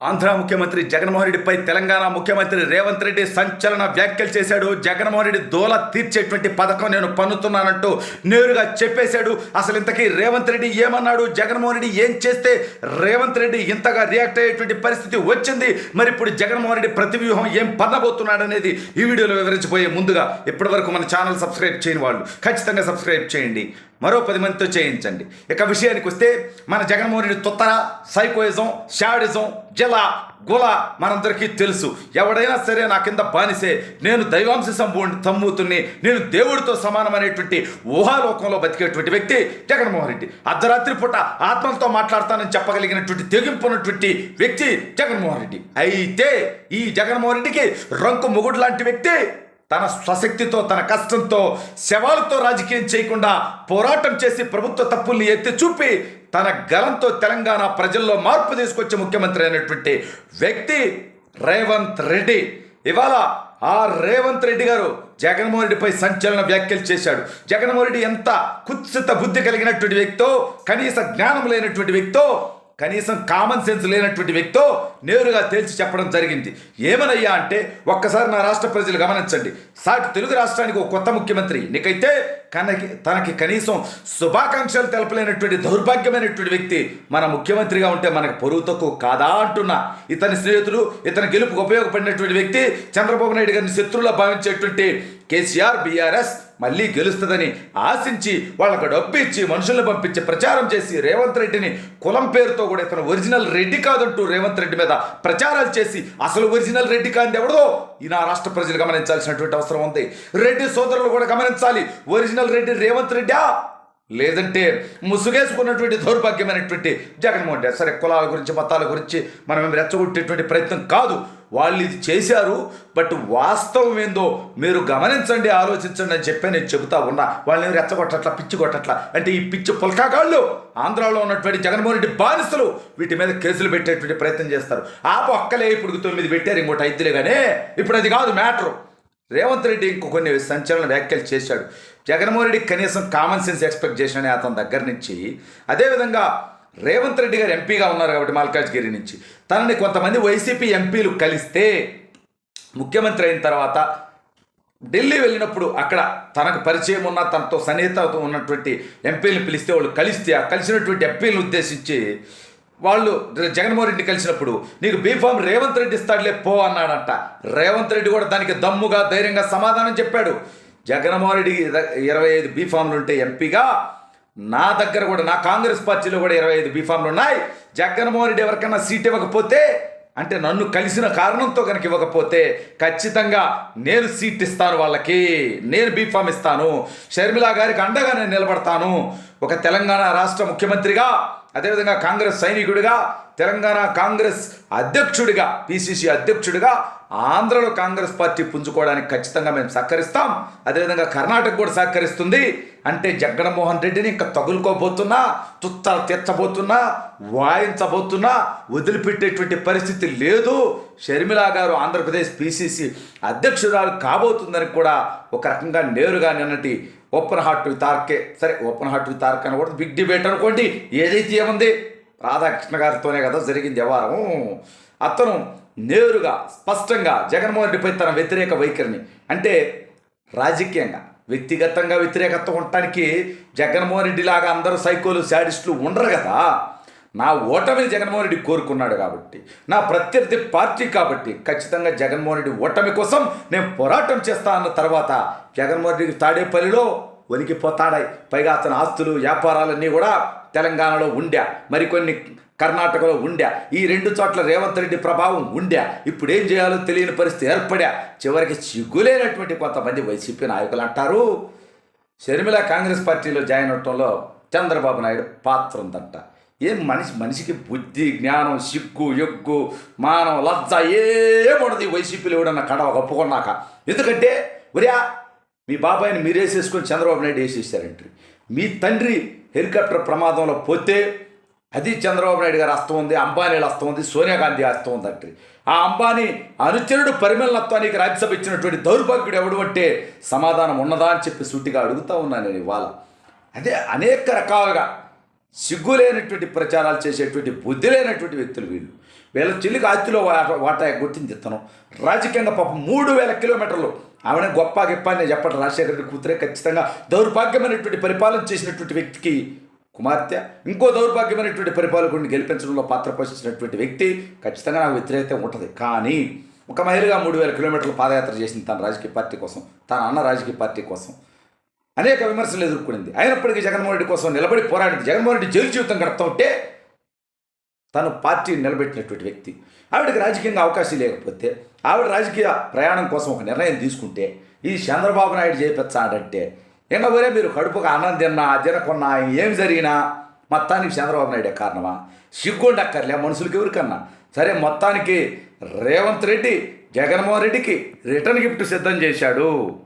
ఆంధ్ర ముఖ్యమంత్రి జగన్మోహన్ రెడ్డిపై తెలంగాణ ముఖ్యమంత్రి రేవంత్ రెడ్డి సంచలన వ్యాఖ్యలు చేశాడు. జగన్మోహన్ రెడ్డి దోల తీర్చేటువంటి పథకం నేను పన్నుతున్నానంటూ నేరుగా చెప్పేశాడు. అసలు ఇంతకీ రేవంత్ రెడ్డి ఏమన్నాడు, జగన్మోహన్ రెడ్డి ఏం చేస్తే రేవంత్ రెడ్డి ఇంతగా రియాక్ట్ అయ్యేటువంటి పరిస్థితి వచ్చింది, మరి ఇప్పుడు జగన్మోహన్ రెడ్డి ప్రతివ్యూహం ఏం పన్నబోతున్నాడు అనేది ఈ వీడియోలో వివరించబోయే ముందుగా ఇప్పటివరకు మన ఛానల్ సబ్స్క్రైబ్ చేయని వాళ్ళు ఖచ్చితంగా సబ్స్క్రైబ్ చేయండి, మరో 10 మందితో చేయించండి. ఇక విషయానికి వస్తే మన జగన్మోహన్ రెడ్డి తొత్తర, సైకోయిజం, షాడిజం, జల గుల మనందరికీ తెలుసు. ఎవడైనా సరే నా కింద బానిసే, నేను దైవాంశ సంభూతుని, నేను దేవుడితో సమానమైనటువంటి ఊహాలోకంలో బతికేటువంటి వ్యక్తి జగన్మోహన్ రెడ్డి. అర్ధరాత్రి పూట ఆత్మలతో మాట్లాడతానని చెప్పగలిగినటువంటి తెగింపున్నటువంటి వ్యక్తి జగన్మోహన్ రెడ్డి. అయితే ఈ జగన్మోహన్ రెడ్డికి రంకు మొగుడు లాంటి వ్యక్తి తన స్వశక్తితో, తన కష్టంతో, శవాలతో రాజకీయం చేయకుండా పోరాటం చేసి ప్రభుత్వ తప్పుల్ని ఎత్తి చూపి తన గలంతో తెలంగాణ ప్రజల్లో మార్పు తీసుకొచ్చే ముఖ్యమంత్రి అయినటువంటి వ్యక్తి రేవంత్ రెడ్డి. ఇవాళ ఆ రేవంత్ రెడ్డి గారు జగన్మోహన్ రెడ్డిపై సంచలన వ్యాఖ్యలు చేశాడు. జగన్మోహన్ రెడ్డి ఎంత కుత్సిత బుద్ధి కలిగినటువంటి వ్యక్తో, కనీస జ్ఞానం లేనటువంటి వ్యక్తో, కనీసం కామన్ సెన్స్ లేనటువంటి వ్యక్తో నేరుగా తేల్చి చెప్పడం జరిగింది. ఏమనయ్యా అంటే, ఒక్కసారి నా రాష్ట్ర ప్రజలు గమనించండి, సాటి తెలుగు రాష్ట్రానికి ఒక కొత్త ముఖ్యమంత్రి నీకైతే తనకి కనీసం శుభాకాంక్షలు తెలపలేనటువంటి దౌర్భాగ్యమైనటువంటి వ్యక్తి మన ముఖ్యమంత్రిగా ఉంటే మనకు పొరుగు తక్కువ కాదా అంటున్నా. ఇతని స్నేహితులు, ఇతని గెలుపుకు ఉపయోగపడినటువంటి వ్యక్తి చంద్రబాబు నాయుడు గారిని శత్రువులా భావించేటువంటి కేసీఆర్, బీఆర్ఎస్ మళ్ళీ గెలుస్తుందని ఆశించి వాళ్ళకు డబ్బు ఇచ్చి మనుషులను పంపించి ప్రచారం చేసి రేవంత్ రెడ్డిని కులం పేరుతో కూడా ఇతను ఒరిజినల్ రెడ్డి కాదంటూ రేవంత్ రెడ్డి మీద ప్రచారాలు చేసి అసలు ఒరిజినల్ రెడ్డి కాంది ఎవడో ఈ నా రాష్ట్ర ప్రజలు గమనించాల్సినటువంటి అవసరం ఉంది. రెడ్డి సోదరులు కూడా గమనించాలి, ఒరిజినల్ రెడ్డి రేవంత్ రెడ్డా లేదంటే ముసుగేసుకున్నటువంటి దౌర్భాగ్యమైనటువంటి జగన్మోహన్ రెడ్డి. సరే, కులాల గురించి మతాల గురించి మనం రెచ్చగొట్టేటువంటి ప్రయత్నం కాదు, వాళ్ళు ఇది చేశారు. బట్ వాస్తవం ఏందో మీరు గమనించండి, ఆలోచించండి అని చెప్పి నేను చెబుతా ఉన్నా. వాళ్ళని రెచ్చగొట్టట్లా, పిచ్చి కొట్టట్లా. అంటే ఈ పిచ్చి పుల్కాగాళ్ళు ఆంధ్రాలో ఉన్నటువంటి జగన్మోహన్ రెడ్డి బానిసలు వీటి మీద కేసులు పెట్టేటువంటి ప్రయత్నం చేస్తారు. ఆ పక్కలే ఇప్పుడు 9 పెట్టారు, ఇంకోటి 5 కానీ ఇప్పుడు అది కాదు మ్యాటరు. రేవంత్ రెడ్డి ఇంకో కొన్ని సంచలన వ్యాఖ్యలు చేశాడు. జగన్మోహన్ రెడ్డి కనీసం కామన్ సెన్స్ ఎక్స్పెక్ట్ చేసిన అతని దగ్గర నుంచి, అదేవిధంగా రేవంత్ రెడ్డి గారు ఎంపీగా ఉన్నారు కాబట్టి మల్కాజ్గిరి నుంచి తనని కొంతమంది వైసీపీ ఎంపీలు కలిస్తే ముఖ్యమంత్రి అయిన తర్వాత ఢిల్లీ వెళ్ళినప్పుడు అక్కడ తనకు పరిచయం ఉన్న, తనతో సన్నిహితతో ఉన్నటువంటి ఎంపీలను పిలిస్తే వాళ్ళు కలిస్తే ఆ కలిసినటువంటి ఎంపీలను ఉద్దేశించి వాళ్ళు జగన్మోహన్ రెడ్డి కలిసినప్పుడు నీకు బీఫామ్ రేవంత్ రెడ్డి ఇస్తాడులే పో అన్నాడంట. రేవంత్ రెడ్డి కూడా దానికి దమ్ముగా ధైర్యంగా సమాధానం చెప్పాడు. జగన్మోహన్ రెడ్డికి 25 బీఫామ్లు ఉంటే ఎంపీగా, నా దగ్గర కూడా నా కాంగ్రెస్ పార్టీలో కూడా 25 బీఫామ్లు ఉన్నాయి. జగన్మోహన్ రెడ్డి ఎవరికైనా సీట్ ఇవ్వకపోతే, అంటే నన్ను కలిసిన కారణంతో కనుక ఇవ్వకపోతే ఖచ్చితంగా నేను సీట్ ఇస్తాను, వాళ్ళకి నేను బీఫామ్ ఇస్తాను, షర్మిలా గారికి అండగా నేను నిలబడతాను. ఒక తెలంగాణ రాష్ట్ర ముఖ్యమంత్రిగా, అదేవిధంగా కాంగ్రెస్ సైనికుడిగా, తెలంగాణ కాంగ్రెస్ అధ్యక్షుడిగా, పిసిసి అధ్యక్షుడిగా ఆంధ్రలో కాంగ్రెస్ పార్టీ పుంజుకోవడానికి ఖచ్చితంగా మేము సహకరిస్తాం. అదేవిధంగా కర్ణాటక కూడా సహకరిస్తుంది. అంటే జగన్మోహన్ రెడ్డిని ఇంకా తగులుకోబోతున్నా, తుత్తలు తెచ్చబోతున్నా, వాయించబోతున్నా వదిలిపెట్టేటువంటి పరిస్థితి లేదు. షర్మిలా గారు ఆంధ్రప్రదేశ్ పిసిసి అధ్యక్షురాలు కాబోతుందని కూడా ఒక రకంగా నేరుగా నిన్నటి ఓపెన్ హార్ట్ విత్ ఆర్కే, సరే ఓపెన్ హార్ట్ విత్ ఆర్కే అని కూడా బిగ్ డిబేట్ అనుకోండి, ఏదైతే ఏముంది, రాధాకృష్ణ గారితోనే కదా జరిగింది వ్యవహారం. అతను నేరుగా స్పష్టంగా జగన్మోహన్ రెడ్డిపై తన వ్యతిరేక వైఖరిని, అంటే రాజకీయంగా వ్యక్తిగతంగా వ్యతిరేకత ఉండటానికి జగన్మోహన్ రెడ్డి లాగా అందరూ సైకోలు, శాడిస్టులు ఉండరు కదా. నా ఓటమిని జగన్మోహన్ రెడ్డి కోరుకున్నాడు కాబట్టి, నా ప్రత్యర్థి పార్టీ కాబట్టి ఖచ్చితంగా జగన్మోహన్ రెడ్డి ఓటమి కోసం నేను పోరాటం చేస్తా అన్న తర్వాత జగన్మోహన్ రెడ్డికి తాడేపల్లిలో వణికిపోతాడాయి. పైగా అతని ఆస్తులు, వ్యాపారాలన్నీ కూడా తెలంగాణలో ఉండా, మరికొన్ని కర్ణాటకలో ఉండా, ఈ 2 చోట్ల రేవంత్ రెడ్డి ప్రభావం ఉండా. ఇప్పుడు ఏం చేయాలో తెలియని పరిస్థితి ఏర్పడా. చివరికి సిగ్గులేనటువంటి కొంతమంది వైసీపీ నాయకులు అంటారు, షర్మిల కాంగ్రెస్ పార్టీలో జాయిన్ అవటంలో చంద్రబాబు నాయుడు పాత్ర ఉందంట. ఏం మనిషికి బుద్ధి, జ్ఞానం, సిగ్గు, ఎగ్గు, మానం, లజ్జ ఏముండదు ఈ వైసీపీలో ఎవడన్నా కడవ ఒప్పుకున్నాక. ఎందుకంటే ఒరియా మీ బాబాయిని మీరు వేసేసుకొని చంద్రబాబు నాయుడు వేసేసారంటే, మీ తండ్రి హెలికాప్టర్ ప్రమాదంలో పోతే అది చంద్రబాబు నాయుడు గారు హస్తం ఉంది, అంబానీల హస్తం ఉంది, సోనియా గాంధీ హస్తం ఉందంటే, ఆ అంబానీ అనుచరుడు పరిమళత్వానికి రాజ్యసభ ఇచ్చినటువంటి దౌర్భాగ్యుడు ఎవడు అంటే సమాధానం ఉన్నదా అని చెప్పి సూటిగా అడుగుతూ ఉన్నాను నేను ఇవాళ. అదే అనేక రకాలుగా సిగ్గు లేనటువంటి ప్రచారాలు చేసేటువంటి బుద్ధి లేనటువంటి వ్యక్తులు వీళ్ళు. వీళ్ళ చెల్లికి ఆస్తిలో వాటా గుర్తించి ఇస్తాను. రాజకీయంగా పాపం 3000 కిలోమీటర్లు ఆవిడ గొప్ప గిప్ప అని నేను చెప్పడం, రాజశేఖర రెడ్డి కూతురే ఖచ్చితంగా దౌర్భాగ్యమైనటువంటి పరిపాలన చేసినటువంటి వ్యక్తికి కుమార్తె ఇంకో దౌర్భాగ్యమైనటువంటి పరిపాలకుడిని గెలిపించడంలో పాత్ర పోషించినటువంటి వ్యక్తి ఖచ్చితంగా నాకు వ్యతిరేకత ఉంటుంది. కానీ ఒక మహిళగా 3000 కిలోమీటర్లు పాదయాత్ర చేసింది తన రాజకీయ పార్టీ కోసం, తన అన్న రాజకీయ పార్టీ కోసం. అనేక విమర్శలు ఎదుర్కొనింది. అయినప్పటికీ జగన్మోహన్ రెడ్డి కోసం నిలబడి పోరాడింది. జగన్మోహన్ రెడ్డి జైలు జీవితం గడుపుతూ ఉంటే తను పార్టీని నిలబెట్టినటువంటి వ్యక్తి. ఆవిడకి రాజకీయంగా అవకాశం లేకపోతే ఆవిడ రాజకీయ ప్రయాణం కోసం ఒక నిర్ణయం తీసుకుంటే ఈ చంద్రబాబు నాయుడు చేయించాడంటే ఇంకా వేరే మీరు కడుపుకు అన్నం తిన్నా తినకున్నా ఏం జరిగినా మొత్తానికి చంద్రబాబు నాయుడే కారణమా? సిగ్గుండక్కర్లే మనుషులకి ఎవరికన్నా. సరే, మొత్తానికి రేవంత్ రెడ్డి జగన్మోహన్ రెడ్డికి రిటర్న్ గిఫ్ట్ సిద్ధం చేశాడు.